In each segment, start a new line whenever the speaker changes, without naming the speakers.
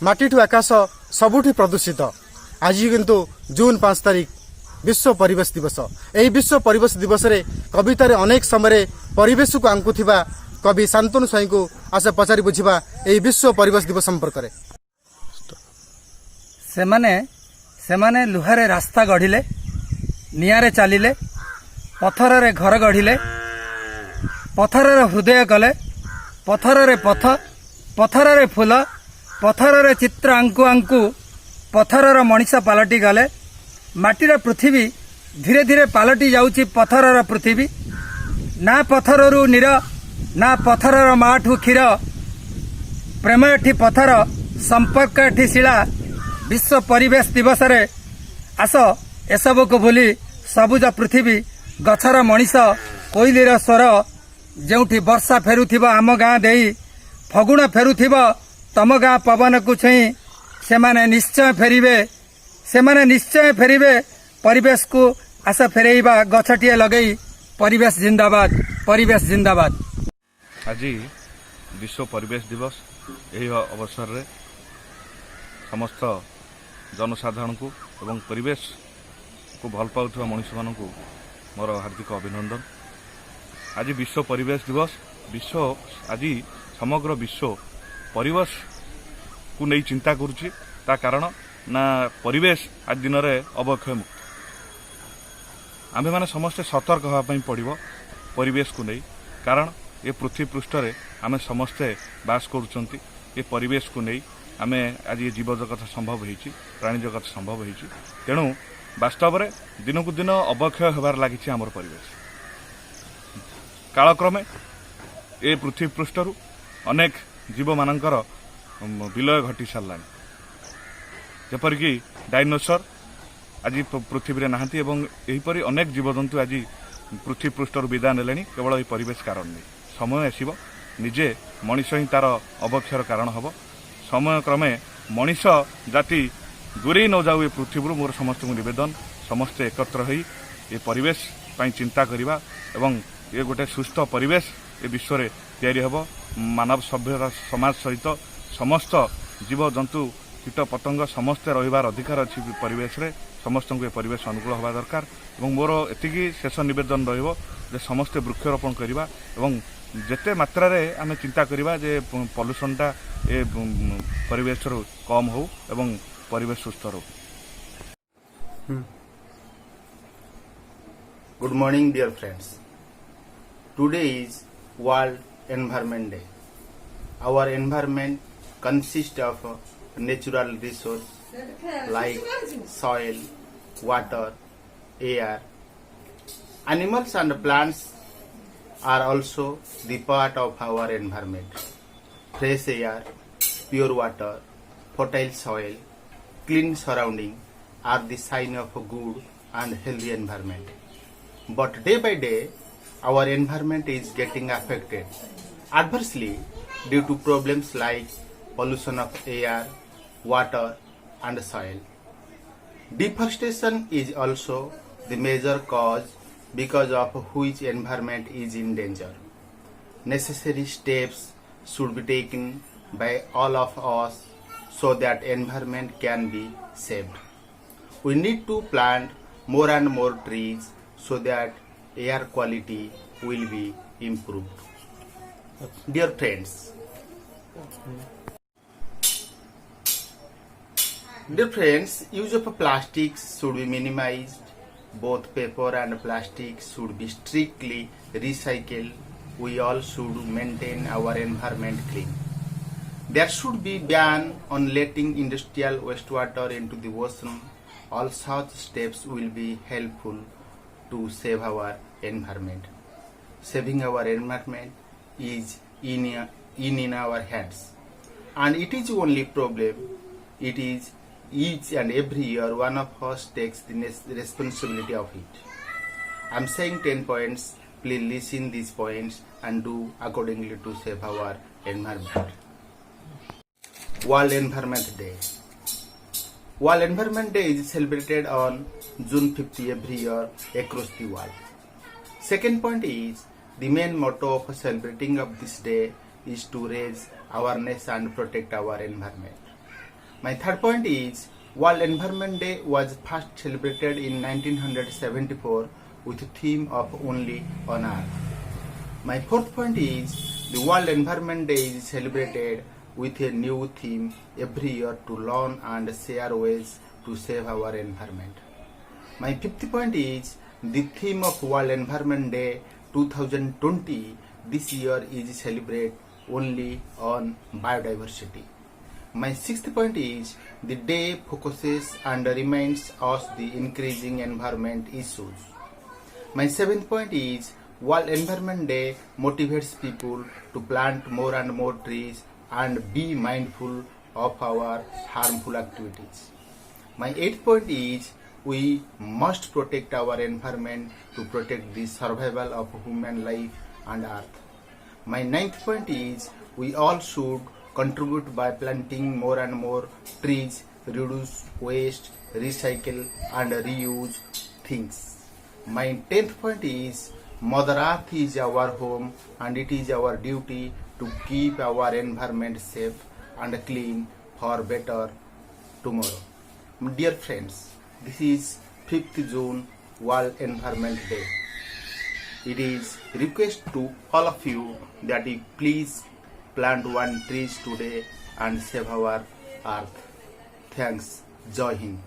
माटीठू आकाश सबुठी प्रदूषित आज किंतु जून 5 तारिख विश्व परिवेश दिवस। यही विश्व परिवेश दिवस रे कवितार अनेक समय परिवेश को आंकुथिबा कवि शांतनु स्वाई को आसे पचारि बुझिबा यही विश्व परिवेश दिवस संपर्क रे।
सेमाने लुहारे रास्ता गढ़िले, नियारे चलिले, पथर रे घर गढ़िले, पथर रे हृदय कले, पथर रे पथ, पथर रे फूल, पथर रे चित्र आंकु आंकु पथर रे मनीष पलटि गले। माटीर पृथ्वी धीरे धीरे पलटि जाउची पथर पृथ्वी। ना पथर रु नीर, ना पथर माठू क्षीर, प्रेम एठी पथर, संपर्क एठी शिला। विश्व परिवेश दिवस रे आस एसबू को भूली सबुज पृथ्वी, गछर मनीष, कोइलीर स्वर, जोठी वर्षा फेरुथिबो आम गाँ देई, फगुण फेरुथिबो तम गाँ पवन को छुई, सेमाने निश्चय फेरिबे परिवेश को आस फेरइबा गछटिए लगई। परिवेश जिंदाबाद, परिवेश जिंदाबाद।
आज विश्व परिवेश दिवस यही अवसर रे समस्त जनसाधारण को एवं परिवेश को भल पाउथुवा मनुष्य मान को मोर हार्दिक अभिनंदन। आज विश्व परिवेश दिवस। विश्व आज समग्र विश्व परिवेश को नहीं चिंता करुच्ची। ता कारण ना परिवेश आज दिन में अवक्षय मुक्त। आम्भे माने समस्ते सतर्क होगापी पड़ो परिवेश को नहीं। कारण ये पृथ्वी पृष्ठ रे आमे समस्ते बास करुचंती। ये परिवेश को नहीं आमे आज ये जीव जगत संभव होईची, प्राणी जगत संभव होईची। तेणु वास्तव में दिन को दिन अवक्षय होबार लागिछि आमर परिवेश। कालक्रमे ये पृथ्वी पृष्ठरू अनेक जीव मानकर विलय घटी सारलानी। जेपरिक डायनोसर आज पृथ्वी रे नाहांती एवं एहीपरि अनेक जीवजंतु आज पृथ्वी पृष्ठरू विदाय नेलेनी केवल ये परिवेश कारण नहीं। समय आसीबो निजे मनीष ही तार अवक्षयर कारण हब। समय क्रमे मनीष जाति दूरे न जाऊ ये पृथ्वी। मोर समस्त निवेदन समस्ते एकत्र होई ये परिवेश पई चिंता करिबा एवं ये गोटे सुस्थ परिवेश ये विश्व रे तैयारी हब। मानव सभ्यता समाज सहित समस्त जीव जंतु कीट पतंग समस्ते रहिबार अधिकार अछि परिवेश रे। समस्त को परिवेश अनुकूल होगा दरकार। एवं मोर एतिकी शेष निवेदन रहिबो जे समस्ते वृक्षरोपण करिबा एवं जेते मात्रा रे आमे चिंता करिबा जे पॉल्यूशनटा ए परिवेश रो कम हो एवं परिवेश सुस्थ रो।
Good morning, dear friends. Today is World Environment Day. Our environment consists of natural resources like soil, water, air. Animals and plants are also the part of our environment. Fresh air, pure water, fertile soil, clean surrounding are the sign of a good and healthy environment. But day by day, our environment is getting affected adversely due to problems like pollution of air, water and soil. Deforestation is also the major cause because of which environment is in danger. Necessary steps should be taken by all of us so that environment can be saved. We need to plant more and more trees so that air quality will be improved. Dear friends, use of plastics should be minimized. Both paper and plastic should be strictly recycled. We all should maintain our environment clean. There should be ban on letting industrial wastewater into the ocean. All such steps will be helpful to save our environment. Saving our environment is in our hands, and it is only problem. It is each and every year one of us takes the responsibility of it. I am saying 10 points. Please listen these points and do accordingly to save our environment. World Environment Day. World Environment Day is celebrated on June 50 every year across the world. Second point is the main motto of celebrating of this day is to raise awareness and protect our environment. My third point is World Environment Day was first celebrated in 1974 with the theme of Only on Earth. My fourth point is the World Environment Day is celebrated with a new theme every year to learn and share ways to save our environment. My fifth point is the theme of World Environment Day 2020 this year is celebrate only on biodiversity. My sixth point is the day focuses and reminds us the increasing environment issues. My seventh point is World Environment Day motivates people to plant more and more trees and be mindful of our harmful activities. My eighth point is we must protect our environment to protect the survival of human life and earth. My ninth point is we all should contribute by planting more and more trees, reduce waste, recycle and reuse things. My 10th point is Mother Earth is our home and it is our duty to keep our environment safe and clean for better tomorrow. Dear friends, this is 5th June World Environment Day. It is request to all of you that you please plant one trees today and save our earth. Thanks. Jai Hind.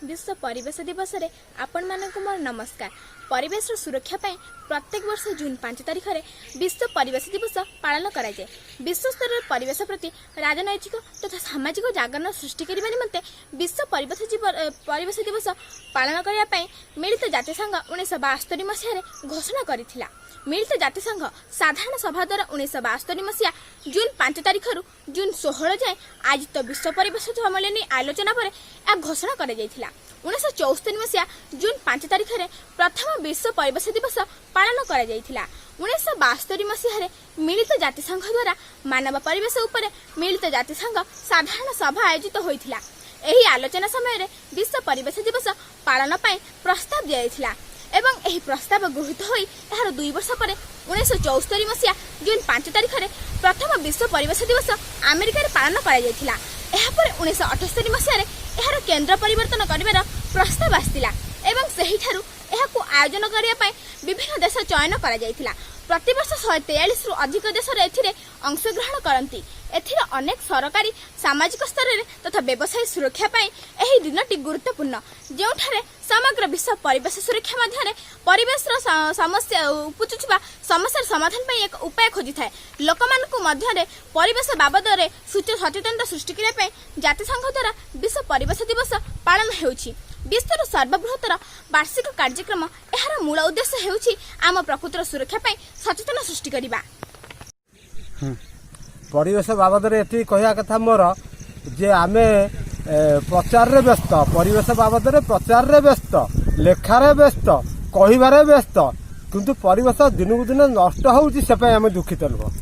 विश्व परिवेश दिवस रे आपण मानकु मोर नमस्कार। परिवेश सुरक्षा पाई प्रत्येक वर्ष जून 5 तारिख रे विश्व परिवेश दिवस पालन करा जाए। विश्व स्तर रे परिवेश प्रति राजनैतिक तथा सामाजिक जागरण सृष्टि करबा निमंते विश्व परिवेश दिवस पालन करिया पाई मिलित जातिसंघ 1972 मसिया रे घोषणा करिथिला। मिलित जातिसंघ साधारण सभा द्वारा 1972 मसिया जून 5 तारिख रु जून 16 जाए आयोजित विश्व परिवेश सम्मेलन आलोचना पर यह घोषणा करा जायथिला। 1974 मसिया जून 5 तारिख रे प्रथम विश्व परिवेश दिवस पालन करा जायथिला। 1972 मसिया रे मिलित जातिसंघ द्वारा मानव परिवेश उपर मिलित जातिसंघ साधारण सभा आयोजित होइथिला। एही आलोचना समय रे विश्व परिवेश दिवस पालन पई प्रस्ताव दियाइथिला एवं एही प्रस्ताव गृहीत होई एहार 2 वर्ष पर 1974 मसिया जून 5 तारिख रे प्रथम विश्व परिवेश दिवस अमेरिका रे पालन करा जायथिला। एहा पर 1978 मसिया रे एहार केंद्र परिवर्तन करिवार प्रस्ताव आस्तिला एवं सही ठारू एहाकु आयोजन करिया पई विभिन्न देश चयन करा जायथिला। प्रतिवर्ष 143 रु अधिक देश रे एथिरे अंशग्रहण करंती। एथिरे अनेक सरकारी सामाजिक स्तर रे तथा व्यवसाय सुरक्षा पाई एही दिनटी गुरुत्वपूर्ण जेउठारे समग्र विश्व परिवेश सुरक्षा मध्यरे परिवेश समस्या उपजुथिबा समस्या समाधान पाई एक उपाय खोजी थाए। लोकमानकु मध्यरे परिवेश बाबदरे सचेतनता सृष्टि करिया पाई जातिसंघ द्वारा विश्व परिवेश दिवस पालन हेउछि। विश्वर सर्वबृहत्तर वार्षिक कार्यक्रम एहार मूल उद्देश्य हेउछि आम प्रकृतिर सुरक्षा पाई सचेतन सृष्टि करिबा।
परिवेश बाबद ये कहवा कथा मोर जे आमे प्रचार रे व्यस्त परिवेश बाबद प्रचार रे व्यस्त लेखार व्यस्त कहबार व्यस्त किंतु परिवेश दिन को दिन नष्ट होउछि से आम दुखित नुह।